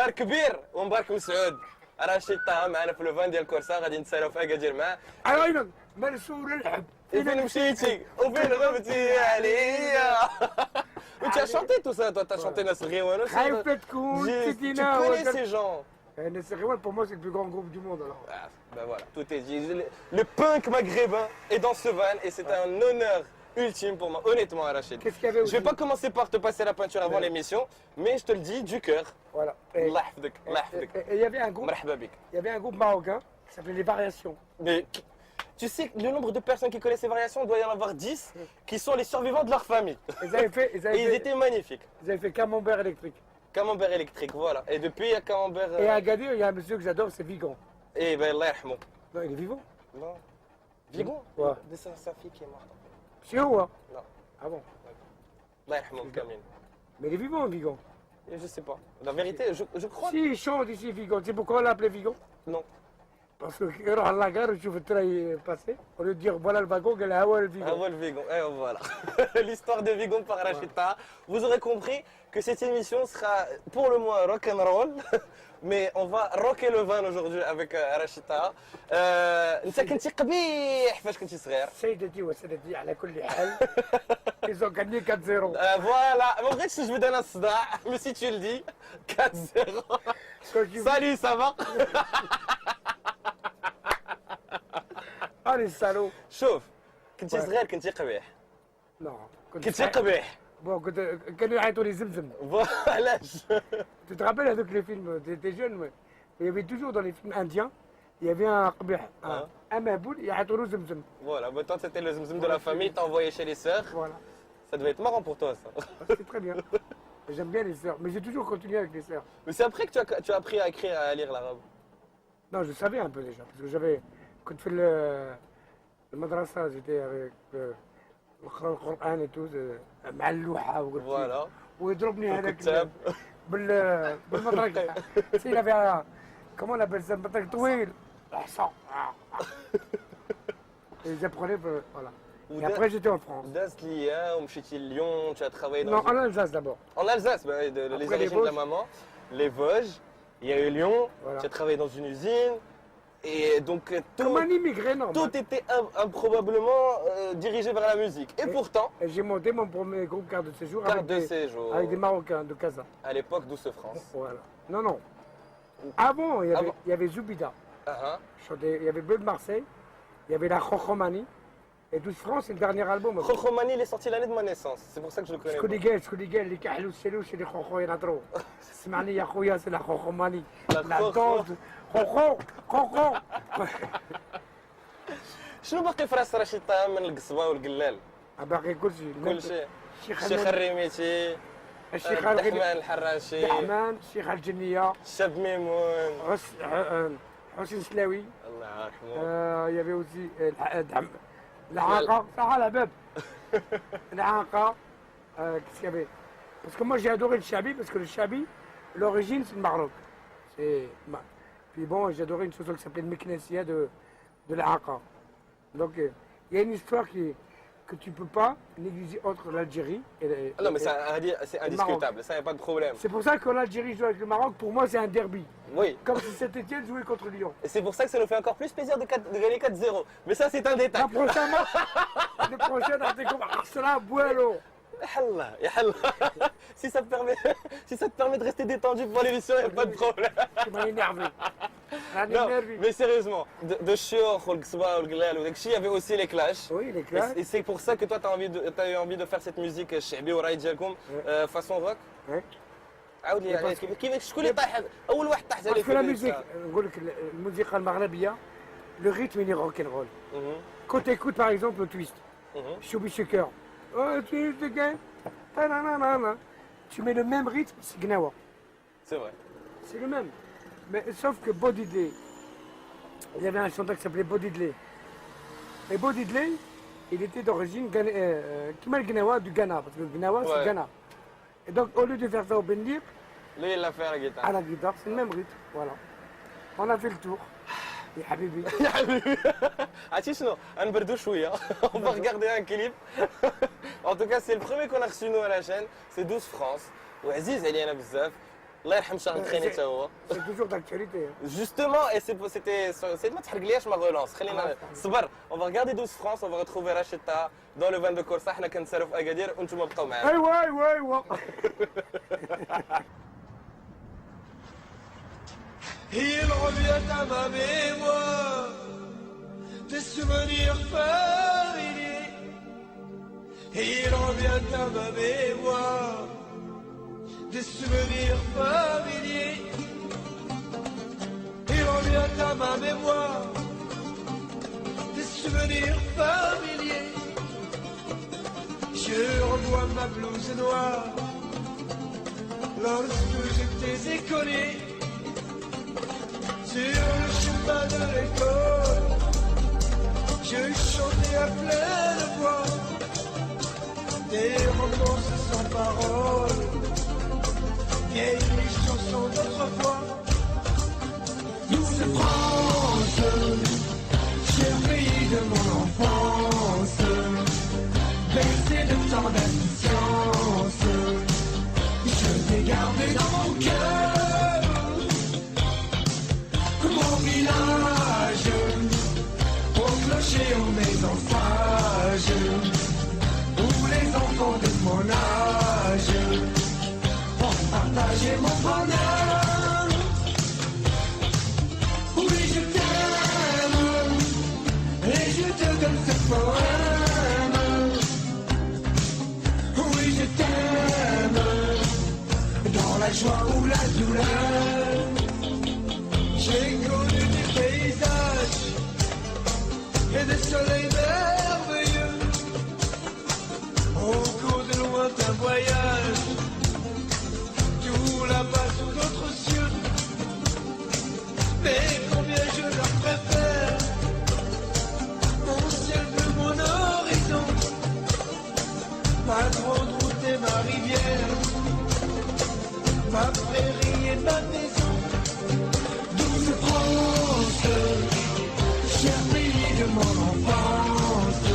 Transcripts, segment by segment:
نهار كبير ومبارك مسعود. رشيد طه معنا في لوفان ديال كورسا غادي نتسالوا في اكادير معاه. عينك مرسول الحب وفين مشيتي وفين غبتي عليا. Tu as chanté tout ça, toi, tu as chanté Nasr Ghiwane aussi. خايف تكون Tu تدينا connais ces gens. Nasr Ghiwane, pour moi, c'est le plus grand groupe du monde. Alors. Ah, ben voilà, tout est dit. Le punk maghrébin est dans ce van et c'est un honneur ultime pour moi, honnêtement, Rachid. Qu'est-ce qu'il y avait Je aussi vais pas commencer par te passer la peinture avant Ouais. l'émission, mais je te le dis du cœur. Voilà. Allah yahfadek, Allah yahfadek. Et il y avait un groupe, Marhaba bik. il y avait un groupe marocain qui s'appelait Les Variations. Mais tu sais que le nombre de personnes qui connaissent ces variations, il doit y en avoir 10 qui sont les survivants de leur famille. Ils avaient fait, Et ils étaient magnifiques. ils avaient fait Camembert électrique. Camembert électrique, voilà. Et depuis, il y a Camembert. Et à Agadir, il y a un monsieur que j'adore, c'est Vigan. Et ben, Allah yarhamou. Non, il est vivant. Non. Vigon. Ouais. C'est sa fille qui est morte. C'est où, hein Non. Ah bon. Allah yarhamou, Kamine. Mais il est vivant, Vigan. Et je sais pas. La vérité, je crois. Si, il chante ici, Vigan. Tu sais pourquoi on l'appelait Vigan? Non. Parce que quand on la gare, je veux le train passer. Au lieu de dire voilà le wagon, il y a le Ah Vigan. voilà le Vigon. Et voilà. L'histoire de Vigon par Rachid Taha. Vous aurez compris que cette émission sera pour le moins rock'n'roll. Mais on va rocker le van aujourd'hui avec Rachid Taha. انت كنتي قبيح فاش كنتي صغير. سيدتي وسادتي على كل حال. Ils ont gagné 4-0. Voilà, ما بغيتش نجبد انا الصداع, mais si tu le dis, 4-0. Salut, ça va? Ah les salauds. شوف, كنتي Ouais. صغير كنتي قبيح. Non. كنتي قبيح. Bon, كانوا يعيطوا لي زمزم. علاش؟ Tu te rappelles avec les films, t'étais jeune, mais il y avait toujours dans les films indiens, il y avait un qbih, Ah. un maboul, يعيطوا له زمزم. Voilà, bah toi c'était le zmzm de la famille, t'as envoyé chez les sœurs. Voilà. Ça devait être marrant pour toi ça. C'est très bien. J'aime bien les sœurs, mais j'ai toujours continué avec les sœurs. Mais c'est après que tu as appris à écrire et à lire l'arabe. Non, je savais un peu déjà, parce que j'avais, quand je fais le madrasa, j'étais avec le Coran et tout, مع اللوحة وقلت Voilà. ويضربني هذاك الكتاب. بالمطرقة. Il avait un, comment on appelle ça, المطرق طويل. الحصان. Et j'apprenais, voilà. Et après j'étais en France. دازت ليا ومشيتي لليون, tu as travaillé dans Non, en Alsace d'abord. En Alsace, bah, les Après, les origines de la Vosges. maman, les Vosges, il y a eu Lyon, Voilà. tu as travaillé dans une usine, et donc Comme un immigré normal. tout était improbablement dirigé vers la musique. Et pourtant, Et j'ai monté mon premier groupe carte de séjour carte avec, de des, séjour, avec des Marocains de Casa. à l'époque Douce France. Voilà. Non, non. Avant, Avant. il y avait Zoubida. Ah, Il y avait Bleu de Marseille. Il y avait la Khokhomani. Et Douce France, c'est le dernier album. Khokhomani, il est sorti l'année de ma naissance, c'est pour ça que je le connais. شكون اللي قال اللي كيحلو السلوش اللي خوخو ينطرو سمعني يا خويا سي لا خوخوماني لا خوخو. خوخو خوخو شنو باقي في راس رشيد طه من القصبه والقلال؟ باقي كلشي كل شيء. الشيخ الشيخ الريميتي، الشيخ عبد الرحمن الحراشي، الرحمن الشيخ الجنيه الشاب ميمون، حسين سلاوي الله يرحمه. il y avait aussi العاقه صح العباب العاقه qu'est-ce qu'il y avait parce que moi j'ai adoré le Chabi parce que le Chabi l'origine c'est le Maroc puis bon j'ai adoré une chanson qui s'appelait Meknessia de l'Aqa donc il y a une histoire que tu peux pas négliger entre l'Algérie et Ah non mais c'est indiscutable, ça y a pas de problème. c'est pour ça que l'Algérie joue avec le Maroc pour moi c'est un derby Oui. comme si Saint-Étienne jouait contre Lyon. Et c'est pour ça que ça nous fait encore plus plaisir de gagner 4-0. Mais ça, c'est un détail. La prochaine match, le prochain article, Arsenal, Buelo. Yallah, yallah. Si ça te permet de rester détendu pour l'émission, il n'y a pas de problème. Tu m'as énervé. Non, mais sérieusement, de Chior, le Gsba, le Glal, il y avait aussi les clashs. Oui, les clashs. Et c'est pour ça que toi, tu as eu envie de faire cette musique شعبي وراي ديالكم façon rock. عاود لي عليه كيفاش شكون اللي طاح اول واحد طاح عليه في لا ميوزيك نقول لك الموسيقى المغربيه le rythme il est rock and roll. Quand tu écoutes par exemple le twist, Choubi Shaker, tu mets le même rythme, c'est Gnawa. C'est vrai. C'est le même. Mais sauf que Bo Diddley, il y avait un chanteur qui s'appelait Bo Diddley. Et Bo Diddley, il était d'origine Kimal Gnawa du Ghana, parce que le Gnawa c'est Ghana. Et donc au lieu de faire ça au Bendir, lui il l'a fait à la guitare. À la guitare, c'est le même rythme, voilà. On a fait le tour. يا حبيبي يا حبيبي عرفتي شنو غنبردو شويه on va regarder un clip en tout cas c'est le premier qu'on a reçu nous à la chaîne c'est Douce France وعزيز علينا بزاف الله يرحم شهر خاني حتى هو. C'est toujours d'actualité. Hein. Justement, et c'est ما تحرقلياش ma relance. خلينا صبر. On va regarder 12 France, on va retrouver Rachita dans le van de Corsa. حنا كنسالوا في أكادير وانتم بقاو معانا. ايوا. Il revient à ma mémoire des souvenirs familiers. Il revient à ma mémoire des souvenirs familiers. Il revient à ma mémoire des souvenirs familiers. Je revois ma blouse noire lorsque j'étais écolier. Sur le chemin de l'école, je chantais à pleine voix des romances sans paroles, vieilles chansons d'autrefois. Douce France, cher pays de mon enfance, bercé de tant d'insouciance, je t'ai gardé dans mon cœur. Mon village, au clocher, aux maisons sages, où les enfants de mon âge ont partagé mon bonheur. Oui, je t'aime, et je te donne ce poème. Oui, je t'aime, dans la joie ou la douleur. J'ai connu des paysages et des soleils merveilleux au cours de lointains voyages, tout là-bas sous d'autres cieux. Mais combien je leur préfère mon ciel bleu, mon horizon, ma grande route et ma rivière, ma prairie et ma maison. France, cher pays de mon enfance,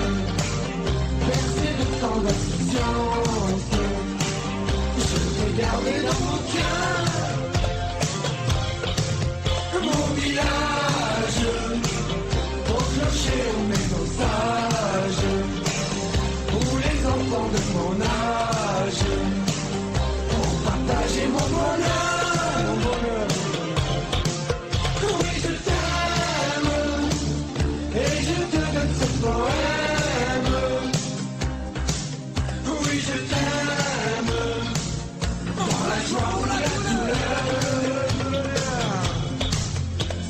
bercé de tant d'insouciance, je t'ai gardé dans mon cœur. Mon village, au clocher, aux maisons sages, où les enfants de mon âge ont partagé mon bonheur. Oui, je t'aime, dans la joie ou la douleur.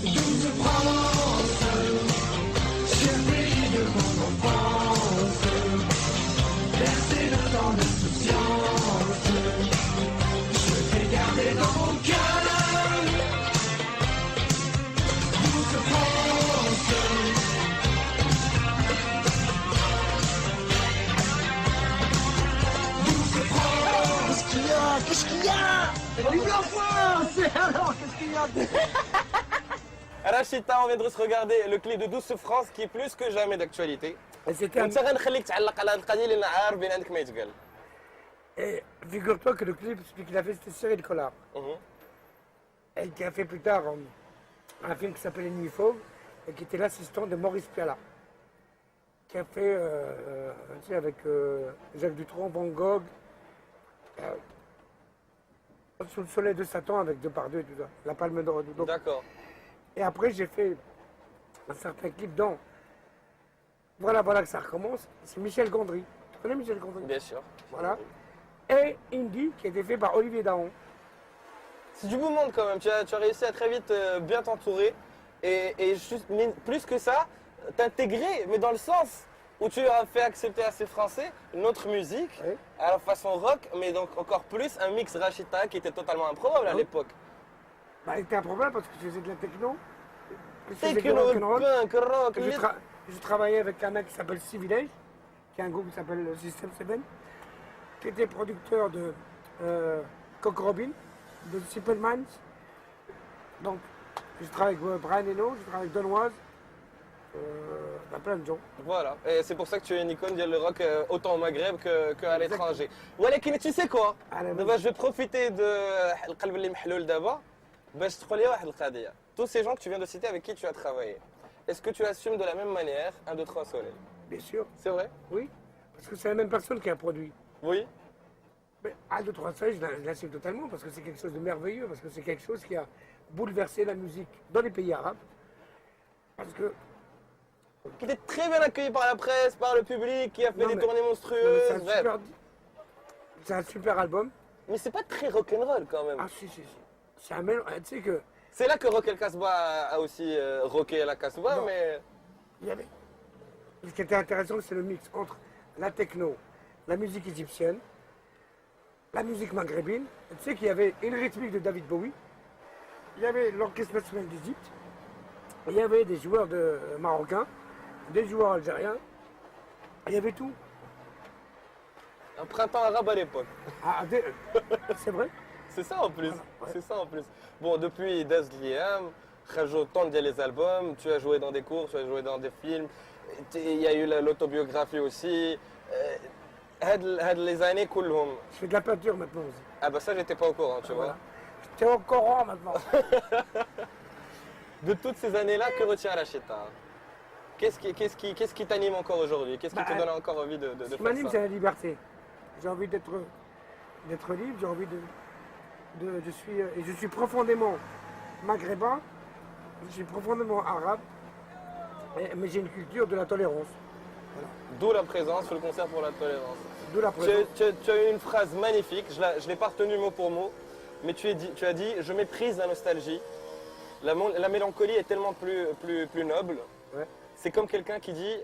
Douce France, cher pays de mon enfance, bercé de tant d'insouciance, je t'ai gardé dans mon cœur. Douce France. Qu'est-ce qu'il y a? Vive la France! Alors, qu'est-ce qu'il y a? Rachita, on vient de se regarder le clip de Douce France qui est plus que jamais d'actualité. Et c'était un- وانت غنخليك تعلق على هذه القضيه لان عارف بين عندك ما يتقال. Et figure-toi que le clip, celui qu'il a fait, c'était Cyril Collard. Et qui a fait plus tard un film qui s'appelait Nuit Fauve, et qui était l'assistant de Maurice Pialat. Qui a fait, tu sais, avec Jacques Dutronc, Van Gogh, Sous le soleil de Satan avec Depardieu et tout ça, la Palme d'Or et tout. Donc, D'accord. et après, j'ai fait un certain clip dans Voilà, voilà que ça recommence. C'est Michel Gondry. Tu connais Michel Gondry? Bien sûr. Voilà. Et Indie, qui a été fait par Olivier Daron. C'est du beau monde quand même. Tu as réussi à très vite bien t'entourer. Et juste, mais plus que ça, t'intégrer, mais dans le sens où tu as fait accepter à ces Français notre musique, Oui. à la façon rock, mais donc encore plus un mix Rachita qui était totalement improbable à Oui. l'époque. Bah, c'était un problème parce que je faisais de la techno. Je faisais du Techno, rock'n'roll. punk, rock, Je, je travaillais avec un mec qui s'appelle Civilage, qui est un groupe qui s'appelle System 7, qui était producteur de Cock Robin, de Simple Minds. Donc, je travaille avec Brian Eno, je travaille avec Donoise, Il y a plein de gens. Voilà, et c'est pour ça que tu es une icône de le rock autant au Maghreb qu'à l'étranger. ولكن tu sais quoi دابا je vais profiter de القلب اللي محلول دابا باش تقول لي واحد القضيه. Tous ces gens que tu viens de citer avec qui tu as travaillé, est-ce que tu assumes de la même manière 1, 2, 3 Soleil? Bien sûr, C'est vrai? oui. Parce que c'est la même personne qui a produit. Oui. Mais à 2, 3 Soleil, je l'assume totalement parce que c'est quelque chose de merveilleux, parce que c'est quelque chose qui a bouleversé la musique dans les pays arabes. Parce que Qui était très bien accueilli par la presse, par le public, qui a fait Non, des mais- tournées non, mais monstrueuses. c'est un super album. Mais c'est pas très rock'n'roll quand même. Ah si, si, si. C'est un mélange. Tu sais que C'est là que Rock El Casbah a aussi rocké la Casbah, Non. mais il y avait. Ce qui était intéressant, c'est le mix entre la techno, la musique égyptienne, la musique maghrébine. Tu sais qu'il y avait une rythmique de David Bowie, il y avait l'Orchestre national d'Égypte, il y avait des joueurs marocains, des joueurs algériens, il y avait tout. un printemps arabe à l'époque. Ah, c'est vrai. C'est ça en plus. Voilà, ouais. C'est ça en plus. Bon, depuis Daz Liam, Khajo tant les albums, tu as joué dans des cours, tu as joué dans des films, il y a eu l'autobiographie aussi. هاد les années كلهم. Je fais de la peinture maintenant aussi. Ah bah ça j'étais pas au courant, tu vois. Voilà. J'étais au Coran maintenant. De toutes ces années-là, que retient Rachita? Qu'est-ce qui t'anime encore aujourd'hui? Qu'est-ce qui te Bah, donne encore envie de Ce qui faire m'anime, ça? c'est la liberté. J'ai envie d'être libre, j'ai envie je suis profondément maghrébin, je suis profondément arabe, mais j'ai une culture de la tolérance. D'où la présence sur le concert pour la tolérance. D'où la Tu, présence. tu as eu une phrase magnifique, je l'ai pas retenue mot pour mot, mais tu as dit je méprise la nostalgie. La mélancolie est tellement plus noble. Ouais. C'est comme quelqu'un qui dit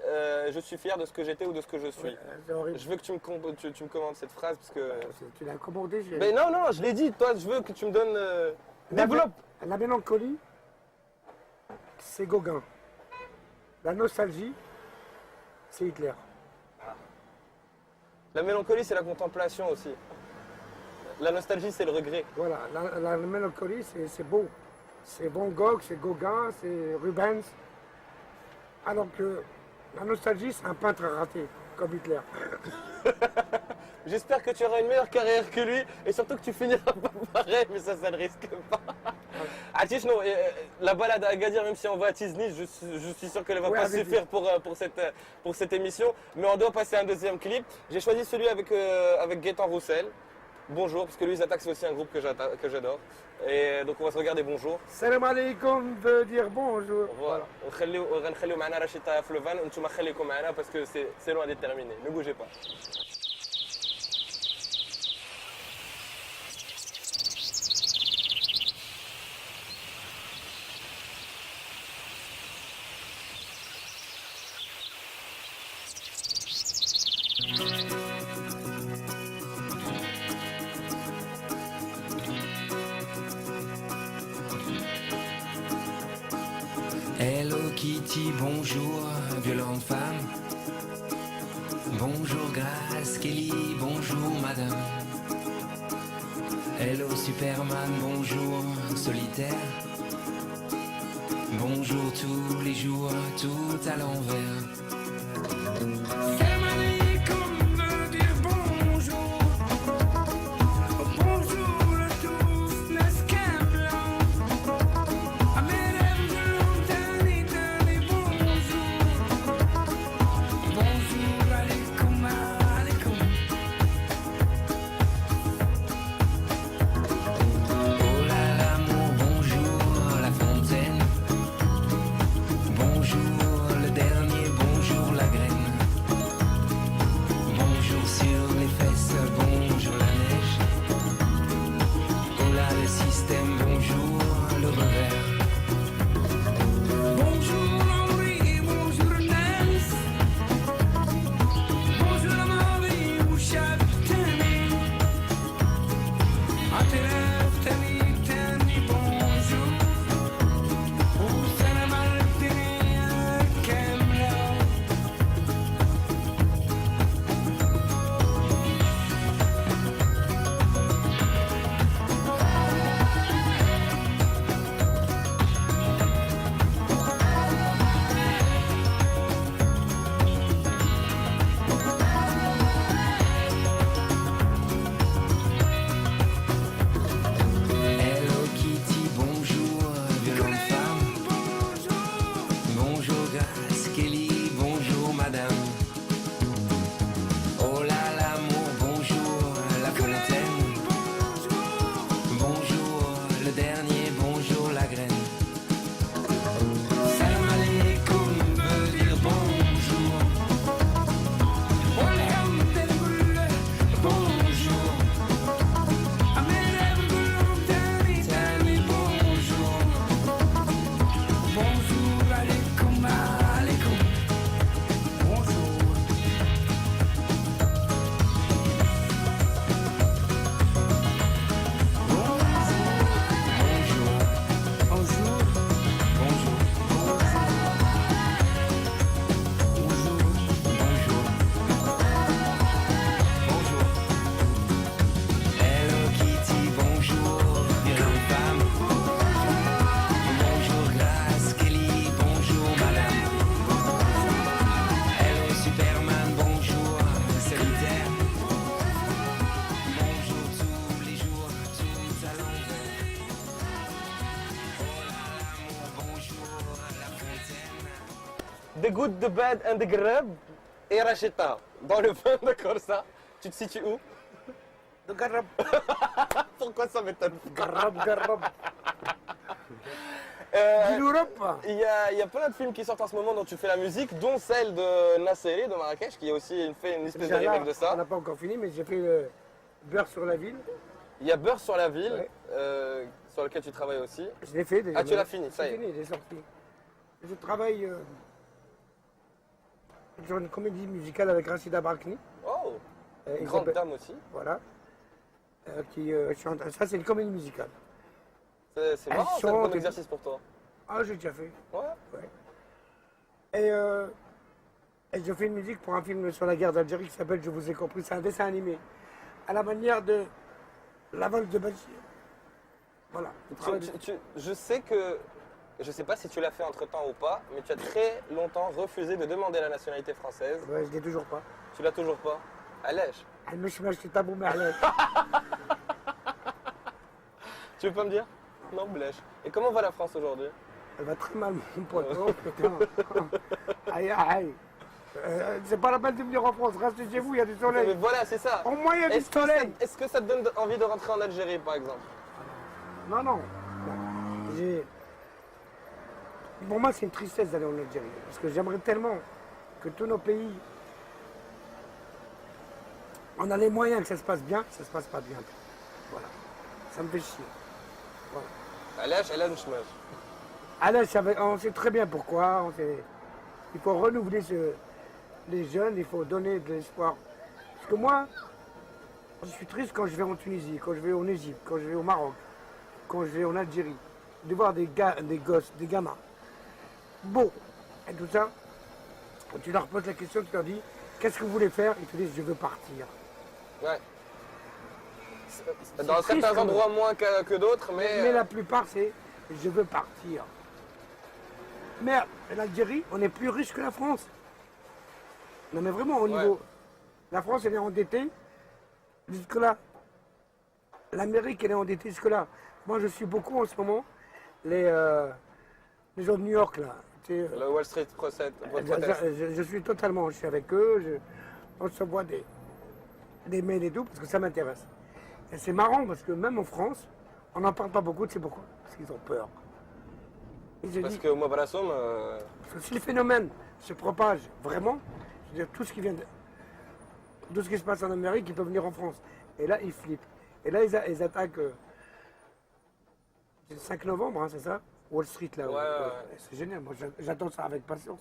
je suis fier de ce que j'étais ou de ce que je suis. Ouais, c'est horrible. Je veux que tu me commandes cette phrase parce que. Tu l'as commandé. Mais non, non, je l'ai dit, toi, je veux que tu me donnes. Développe. La mélancolie, c'est Gauguin. La nostalgie, c'est Hitler. La mélancolie, c'est la contemplation aussi. La nostalgie, c'est le regret. Voilà, la mélancolie, c'est beau. C'est Van Gogh, c'est Gauguin, c'est Rubens. Alors que la nostalgie, c'est un peintre raté, comme Hitler. J'espère que tu auras une meilleure carrière que lui et surtout que tu finiras pas pareil, mais ça ne risque pas. Atish, non, la balade à Agadir, même si on va à Tizni, je suis sûr qu'elle ne va Ouais, pas allez-y. suffire pour cette émission. Mais on doit passer à un deuxième clip. J'ai choisi celui avec Gaëtan Roussel. Bonjour, parce que lui, Zatak, c'est aussi un groupe que j'adore. Et donc on va se regarder Bonjour. Salam alaikum veut dire bonjour. Voilà. غنخليو معنا رشيدة في لوفان وانتم خليكم معنا parce que c'est loin d'être terminé. Ne bougez pas. Hello Kitty, bonjour, violente femme. Bonjour Grace Kelly, bonjour madame. Hello Superman, bonjour solitaire. Bonjour tous les jours, tout à l'envers. Salam alaikum veut dire bonjour. Bonjour à tous, n'est-ce qu'un blanc? À mesdames, tenez, bonjour. Bonjour, alaikum, alaikum. Oh là l'amour, bonjour la fontaine. Bonjour le dernier, bonjour la graine. good, the bad and the grab et Rachita. Dans le vin de Corsa, tu te situes où? Donc, garab, Pourquoi ça m'étonne? garab. Euh, Dis l'Europe. Il y a plein de films qui sortent en ce moment dont tu fais la musique, dont celle de Nasseri de Marrakech, qui a aussi fait une espèce de Déjà là, remake de on ça. n'a pas encore fini, mais j'ai fait Beurre sur la ville. Il y a Beurre sur la ville, Ouais. sur lequel tu travailles aussi. Je l'ai fait déjà. Ah, tu l'as fini, ça y est. C'est fini, il est sorti. Je travaille sur une comédie musicale avec Rachida Brakni. Oh, Il grande s'appelle- dame aussi. Voilà. Je chante. Ça, c'est une comédie musicale. C'est marrant, c'est un chante bon et- exercice pour toi. Ah, j'ai déjà fait. Ouais. Et je fais une musique pour un film sur la guerre d'Algérie qui s'appelle Je vous ai compris. C'est un dessin animé. À la manière de La Vol de Bachir. Voilà. Je sais que, je sais pas si tu l'as fait entre temps ou pas, mais tu as très longtemps refusé de demander la nationalité française. Ouais, je l'ai toujours pas. Tu l'as toujours pas. Allège. مش tabou معلش. Tu veux pas me dire? Non, blèche. Et comment va la France aujourd'hui? Elle va très mal, mon pote. Oh putain. Aïe, aïe. C'est pas la peine de venir en France. Restez chez vous, il y a du Mais soleil. voilà, c'est ça. Au moins, il y a du Est-ce que, ça, soleil. est-ce que ça te donne envie de rentrer en Algérie, par exemple? Non, non. Pour moi, c'est une tristesse d'aller en Algérie. Parce que j'aimerais tellement que tous nos pays. On a les moyens que ça se passe bien, ça se passe pas bien. Voilà. Ça me fait chier. Allège, elle a une chômage. Allez, on sait très bien pourquoi. Il faut renouveler les jeunes, il faut donner de l'espoir. Parce que moi, je suis triste quand je vais en Tunisie, quand je vais en Égypte, quand je vais au Maroc, quand je vais en Algérie, de voir des gosses, des gamins. Bon, et tout ça, quand tu leur poses la question, tu leur dis, qu'est-ce que vous voulez faire? Ils te disent, je veux partir. Ouais. Dans triste, certains quand même. endroits moins que d'autres, mais... Mais la plupart, c'est, je veux partir. Mais l'Algérie, on est plus riche que la France. Non mais vraiment, au niveau... La France, elle est endettée jusque-là. L'Amérique, elle est endettée jusque-là. Moi, je suis beaucoup en ce moment les gens de New York, là. Tu sais, Le Wall Street protest. je suis totalement, je suis avec eux, on se voit des mails et tout, parce que ça m'intéresse. Et c'est marrant, parce que même en France, on n'en parle pas beaucoup, tu sais pourquoi? Parce qu'ils ont peur. Et je Parce dis, que moi, Brassom, parce que si le phénomène se propage vraiment, je veux dire, tout ce qui vient tout ce qui se passe en Amérique, ils peuvent venir en France. Et là, ils flippent. Et là, ils attaquent. C'est le 5 novembre, hein, c'est ça? Wall Street, là. Ouais. C'est génial, moi j'attends ça avec patience.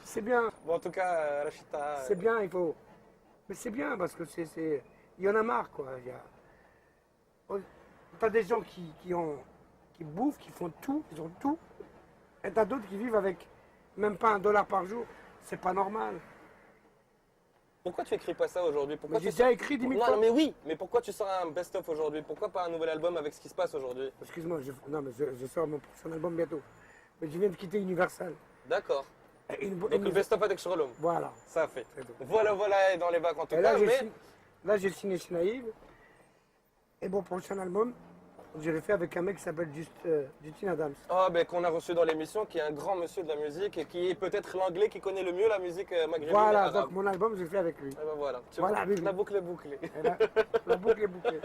C'est bien, bon, en tout cas, Rachita... c'est bien, il faut. Mais c'est bien parce que il y en a marre, quoi. T'as des gens qui bouffent, qui font tout, ils ont tout. Et t'as d'autres qui vivent avec même pas $1 par jour. C'est pas normal. Pourquoi tu écris pas ça aujourd'hui? Pourquoi Mais j'ai tu déjà écrit 10 000 Non, fois. mais oui, mais pourquoi tu sors un best-of aujourd'hui? Pourquoi pas un nouvel album avec ce qui se passe aujourd'hui? Excuse-moi, non, mais je sors mon prochain album bientôt. Mais je viens de quitter Universal. D'accord. Et Donc le best-of avec Shrolom, Voilà. ça a fait. C'est tout. Voilà, et dans les bacs en tout Et cas, là, mais... j'ai signé chez Naïve. Et mon prochain album, je l'ai fait avec un mec qui s'appelle Justin Adams. Oh, ben, qu'on a reçu dans l'émission, qui est un grand monsieur de la musique et qui est peut-être l'anglais qui connaît le mieux la musique maghrébine Voilà, et arabe. donc mon album, je l'ai fait avec lui. Eh ben voilà, tu Voilà, vois, oui. la boucle est bouclée. Et là, la boucle est bouclée.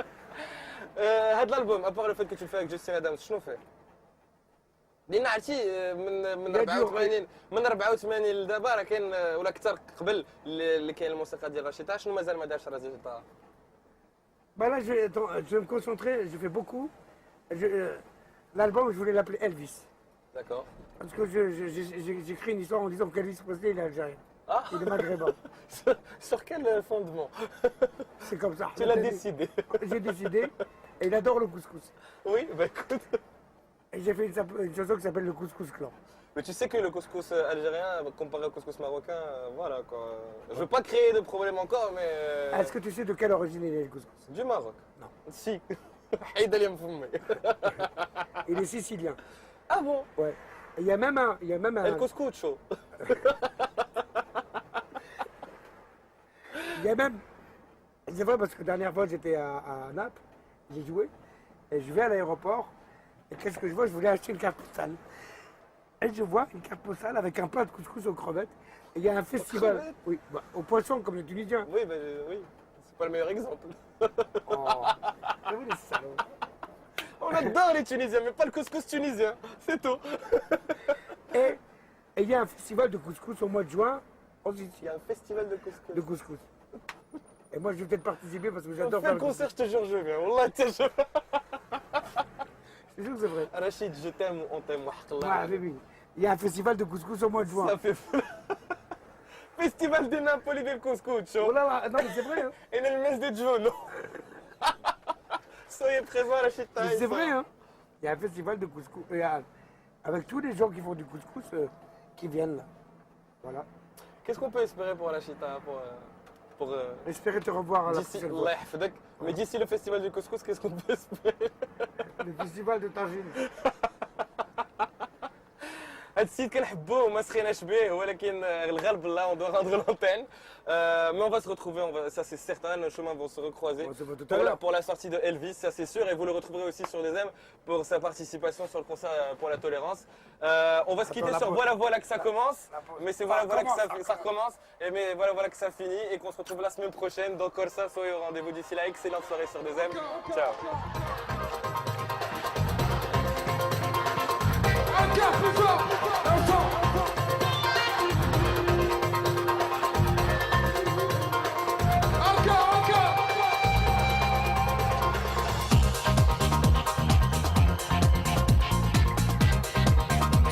L'album, à part le fait que tu le fais avec Justin Adams, شنو fait لان عرفتي من 84 من 84 لدابا راه كاين ولا اكثر قبل اللي كاين الموسيقى ديال رشيطه شنو مازال ما دارش رشيطه Bah là, je vais me concentrer, je fais beaucoup. L'album, je voulais l'appeler Elvis. D'accord. Parce que j'écris une histoire en disant qu'Elvis Presley, il est algérien. Ah, Il est maghrébin. sur quel fondement? C'est comme ça. Tu l'as décidé? J'ai décidé. Et il adore le couscous. Oui, bah écoute. Et j'ai fait une chanson qui s'appelle Le Couscous Clan. Mais tu sais que le couscous algérien, comparé au couscous marocain, voilà quoi. Je veux pas créer de problème encore, mais... Est-ce que tu sais de quelle origine il est le couscous? Du Maroc? Non. Si. حيد لي مفمي. Il est sicilien. Ah bon? Ouais. Et il y a même un. El couscoucho. Il y a même. C'est vrai parce que la dernière fois j'étais à Naples, j'ai joué, et je vais à l'aéroport, et qu'est-ce que je vois? Je voulais acheter une carte postale. Et je vois une carte postale avec un plat de couscous aux crevettes. Et il y a un festival. crevettes? Oui, bah, aux poissons comme les Tunisiens. Oui, oui, c'est pas le meilleur exemple. Oh, c'est vous les salauds. On adore les Tunisiens, mais pas le couscous tunisien, c'est tout. Et il y a un festival de couscous au mois de juin en Il Sicile. y a un festival de couscous. De couscous. Et moi, je vais peut-être participer parce que On j'adore fait faire un le couscous. concert, je te jure, je viens. Wallah, tiens, je... C'est sûr que c'est vrai. Rachid, je t'aime, on t'aime. Ah, oui, oui. Il y a un festival de couscous au mois de juin. Ça fait fou. Festival de Napoli del couscous, Oh chaud. là là, non, mais c'est vrai. Hein. Et le mes de Giorno. Soyez présents, Rachid. Mais c'est vrai, hein. Il y a un festival de couscous. Avec tous les gens qui font du couscous qui viennent là. Voilà. Qu'est-ce qu'on peut espérer pour Rachida pour J'espère te revoir à la d'ici prochaine Allah fois. yahfadak. Mais d'ici le festival du couscous, qu'est-ce qu'on peut espérer? Le festival de Tagine. هاد السيد كنحبوه وما سخيناش به ولكن الغالب là on doit rendre l'antenne. Mais on va se retrouver, ça c'est certain, nos chemins vont se recroiser On se voit tout à l'heure. pour la sortie de Elvis, ça c'est sûr, et vous le retrouverez aussi sur les M pour sa participation sur le concert pour la tolérance. On va se quitter la sur pause. Voilà Voilà que ça commence, mais c'est Voilà Voilà que ça recommence. recommence, et mais Voilà Voilà que ça finit, et qu'on se retrouve la semaine prochaine dans Corsa. Soyez au rendez-vous d'ici là, excellente soirée sur 2M. Ciao. Encore plus fort, enfant. Encore.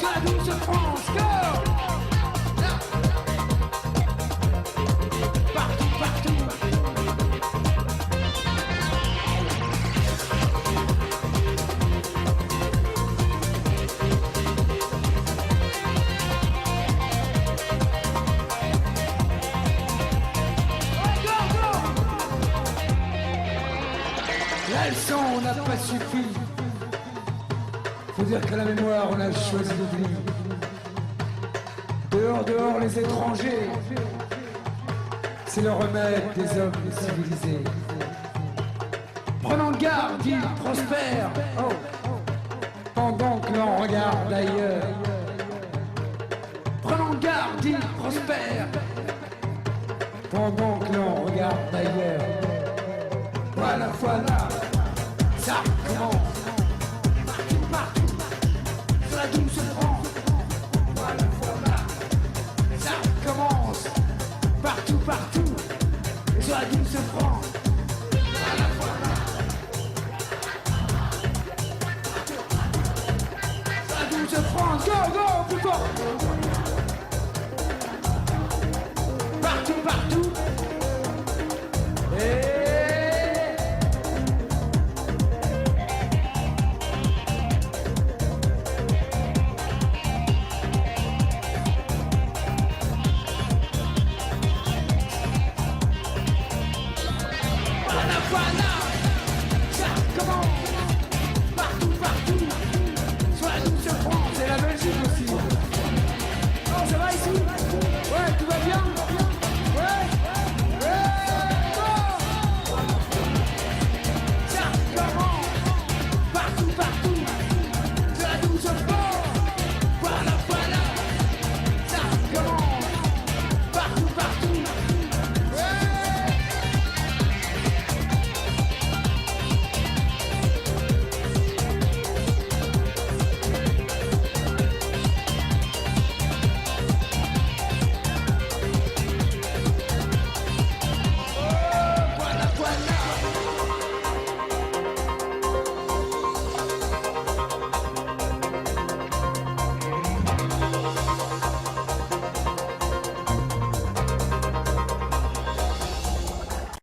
La douce France, go. Partout. La leçon n'a pas suffi. Faut dire qu'à la mémoire, on a choisi l'oubli. Dehors, les étrangers. C'est le remède des hommes civilisés. Prenons garde, il prospère. Oh. Pendant que l'on regarde ailleurs. Prenons garde, il prospère. Pendant que l'on regarde ailleurs. Voilà, ça commence. Partout, sur la douce France. Voilà, ça commence. Partout, sur la douce France. Voilà, sur la douce France. Go, plus fort. Partout.